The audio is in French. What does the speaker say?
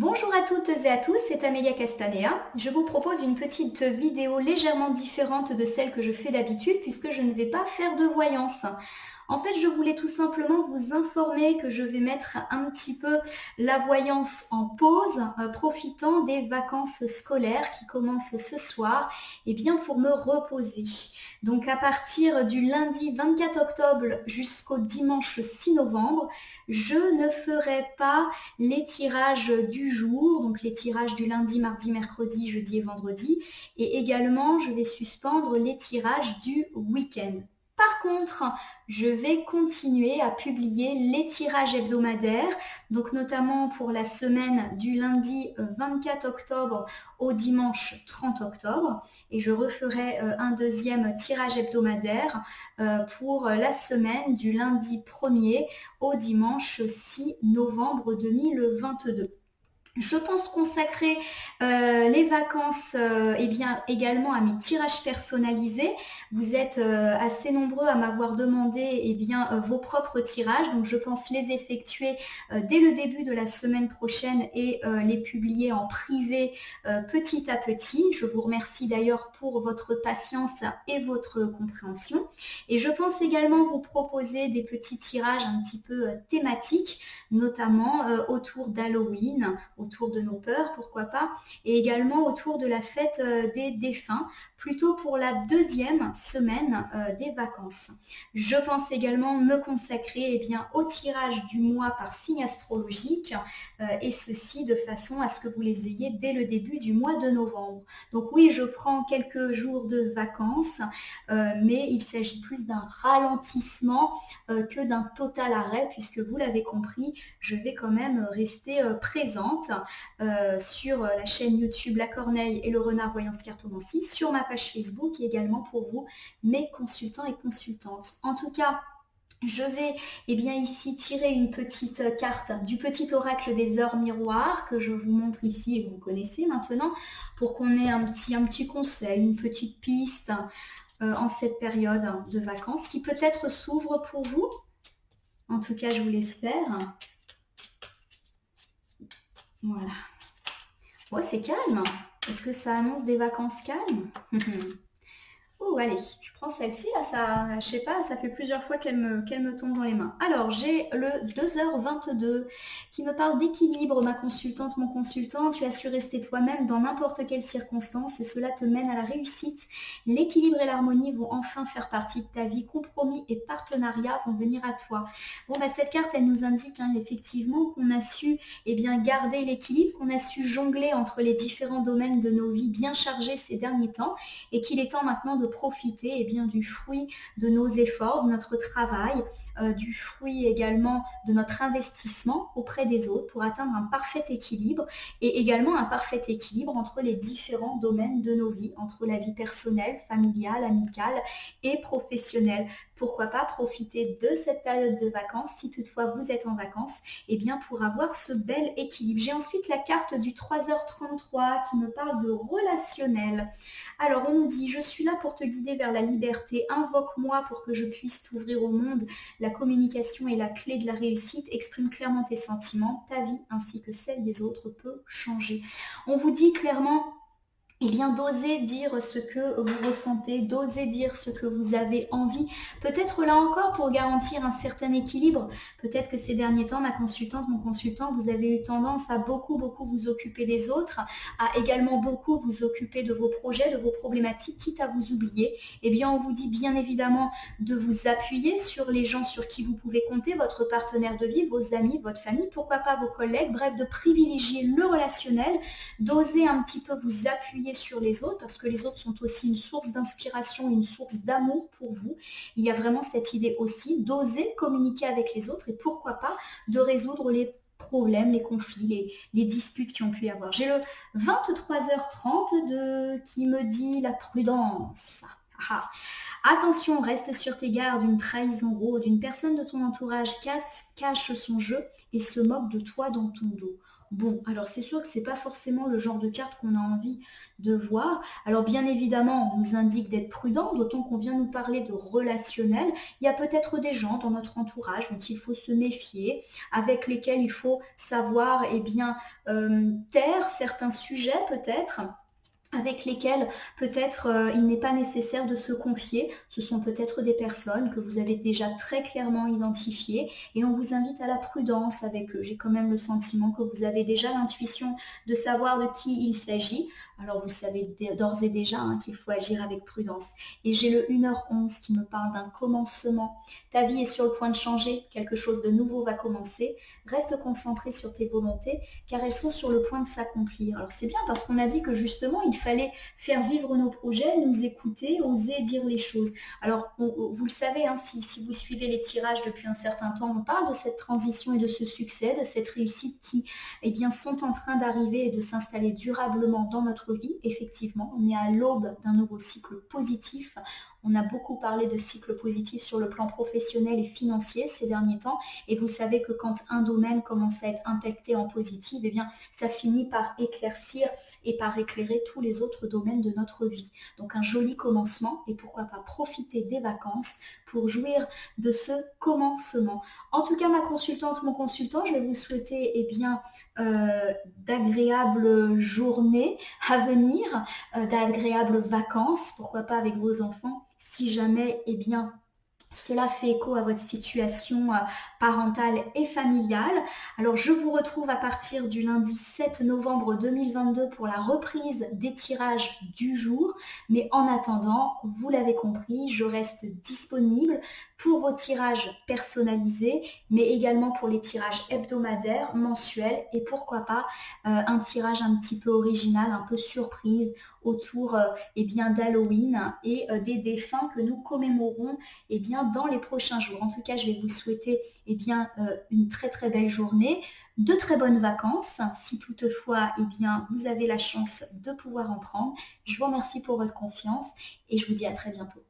Bonjour à toutes et à tous, c'est Amélia Castanea. Je vous propose une petite vidéo légèrement différente de celle que je fais d'habitude puisque je ne vais pas faire de voyance. En fait, je voulais tout simplement vous informer que je vais mettre un petit peu la voyance en pause, profitant des vacances scolaires qui commencent ce soir, et bien pour me reposer. Donc à partir du lundi 24 octobre jusqu'au dimanche 6 novembre, je ne ferai pas les tirages du jour, donc les tirages du lundi, mardi, mercredi, jeudi et vendredi, et également je vais suspendre les tirages du week-end. Par contre, je vais continuer à publier les tirages hebdomadaires, donc notamment pour la semaine du lundi 24 octobre au dimanche 30 octobre, et je referai un deuxième tirage hebdomadaire pour la semaine du lundi 1er au dimanche 6 novembre 2022. Je pense consacrer les vacances eh bien, également à mes tirages personnalisés. Vous êtes assez nombreux à m'avoir demandé eh bien, vos propres tirages, donc je pense les effectuer dès le début de la semaine prochaine et les publier en privé petit à petit. Je vous remercie d'ailleurs pour votre patience et votre compréhension. Et je pense également vous proposer des petits tirages un petit peu thématiques, notamment autour d'Halloween, autour de nos peurs, pourquoi pas, et également autour de la fête des défunts, plutôt pour la deuxième semaine des vacances. Je pense également me consacrer eh bien, au tirage du mois par signe astrologique, et ceci de façon à ce que vous les ayez dès le début du mois de novembre. Donc oui, je prends quelques jours de vacances, mais il s'agit plus d'un ralentissement que d'un total arrêt, puisque vous l'avez compris, je vais quand même rester présente sur la chaîne YouTube La Corneille et le Renard Voyance Cartomancie, sur ma page Facebook et également pour vous, mes consultants et consultantes. En tout cas, je vais eh bien, ici tirer une petite carte du petit oracle des heures miroirs que je vous montre ici et que vous connaissez maintenant pour qu'on ait un petit conseil, une petite piste en cette période de vacances qui peut-être s'ouvre pour vous. En tout cas, je vous l'espère. Voilà. Ouais, c'est calme. Est-ce que ça annonce des vacances calmes? Oh, allez, je prends celle-ci, là, ça, je sais pas, ça fait plusieurs fois qu'elle me tombe dans les mains. Alors, j'ai le 2h22 qui me parle d'équilibre, ma consultante, mon consultant. Tu as su rester toi-même dans n'importe quelle circonstance et cela te mène à la réussite. L'équilibre et l'harmonie vont enfin faire partie de ta vie. Compromis et partenariat vont venir à toi. Bon, bah, cette carte, elle nous indique effectivement qu'on a su eh bien, garder l'équilibre, qu'on a su jongler entre les différents domaines de nos vies bien chargés ces derniers temps et qu'il est temps maintenant de profiter eh bien, du fruit de nos efforts, de notre travail, du fruit également de notre investissement auprès des autres pour atteindre un parfait équilibre et également un parfait équilibre entre les différents domaines de nos vies, entre la vie personnelle, familiale, amicale et professionnelle. Pourquoi pas profiter de cette période de vacances, si toutefois vous êtes en vacances, eh bien pour avoir ce bel équilibre. J'ai ensuite la carte du 3h33 qui me parle de relationnel. Alors on nous dit, je suis là pour te guider vers la liberté, invoque-moi pour que je puisse t'ouvrir au monde. La communication est la clé de la réussite, exprime clairement tes sentiments, ta vie ainsi que celle des autres peut changer. On vous dit clairement, eh bien, d'oser dire ce que vous ressentez, d'oser dire ce que vous avez envie. Peut-être là encore pour garantir un certain équilibre. Peut-être que ces derniers temps, ma consultante, mon consultant, vous avez eu tendance à beaucoup vous occuper des autres, à également beaucoup vous occuper de vos projets, de vos problématiques, quitte à vous oublier. Eh bien, on vous dit bien évidemment de vous appuyer sur les gens sur qui vous pouvez compter, votre partenaire de vie, vos amis, votre famille, pourquoi pas vos collègues, bref, de privilégier le relationnel, d'oser un petit peu vous appuyer sur les autres parce que les autres sont aussi une source d'inspiration, une source d'amour pour vous. Il y a vraiment cette idée aussi d'oser communiquer avec les autres et pourquoi pas de résoudre les problèmes, les conflits, les disputes qui ont pu y avoir. J'ai le 23h30 qui me dit la prudence. Ah. Attention, reste sur tes gardes, une trahison rôde, une personne de ton entourage cache son jeu et se moque de toi dans ton dos. Bon, alors c'est sûr que c'est pas forcément le genre de carte qu'on a envie de voir. Alors bien évidemment, on nous indique d'être prudent, d'autant qu'on vient nous parler de relationnel. Il y a peut-être des gens dans notre entourage dont il faut se méfier, avec lesquels il faut savoir, eh bien, taire certains sujets peut-être, avec lesquels peut-être il n'est pas nécessaire de se confier. Ce sont peut-être des personnes que vous avez déjà très clairement identifiées et on vous invite à la prudence avec eux. J'ai quand même le sentiment que vous avez déjà l'intuition de savoir de qui il s'agit. Alors vous savez d'ores et déjà qu'il faut agir avec prudence. Et j'ai le 1h11 qui me parle d'un commencement. Ta vie est sur le point de changer, quelque chose de nouveau va commencer. Reste concentré sur tes volontés car elles sont sur le point de s'accomplir. Alors c'est bien parce qu'on a dit que justement il fallait faire vivre nos projets, nous écouter, oser dire les choses. Alors vous le savez, hein, si vous suivez les tirages depuis un certain temps, on parle de cette transition et de ce succès, de cette réussite qui eh bien, sont en train d'arriver et de s'installer durablement dans notre vie. Effectivement, on est à l'aube d'un nouveau cycle positif. On a beaucoup parlé de cycle positif sur le plan professionnel et financier ces derniers temps. Et vous savez que quand un domaine commence à être impacté en positif, eh bien, ça finit par éclaircir et par éclairer tous les autres domaines de notre vie. Donc un joli commencement et pourquoi pas profiter des vacances pour jouir de ce commencement. En tout cas, ma consultante, mon consultant, je vais vous souhaiter eh bien, d'agréables journées à venir, d'agréables vacances, pourquoi pas avec vos enfants, si jamais eh bien, cela fait écho à votre situation parentale et familiale. Alors je vous retrouve à partir du lundi 7 novembre 2022 pour la reprise des tirages du jour. Mais en attendant, vous l'avez compris, je reste disponible pour vos tirages personnalisés, mais également pour les tirages hebdomadaires, mensuels et pourquoi pas un tirage un petit peu original, un peu surprise autour eh bien, d'Halloween et des défunts que nous commémorons eh bien, dans les prochains jours. En tout cas, je vais vous souhaiter eh bien, une très très belle journée, de très bonnes vacances, si toutefois eh bien, vous avez la chance de pouvoir en prendre. Je vous remercie pour votre confiance et je vous dis à très bientôt.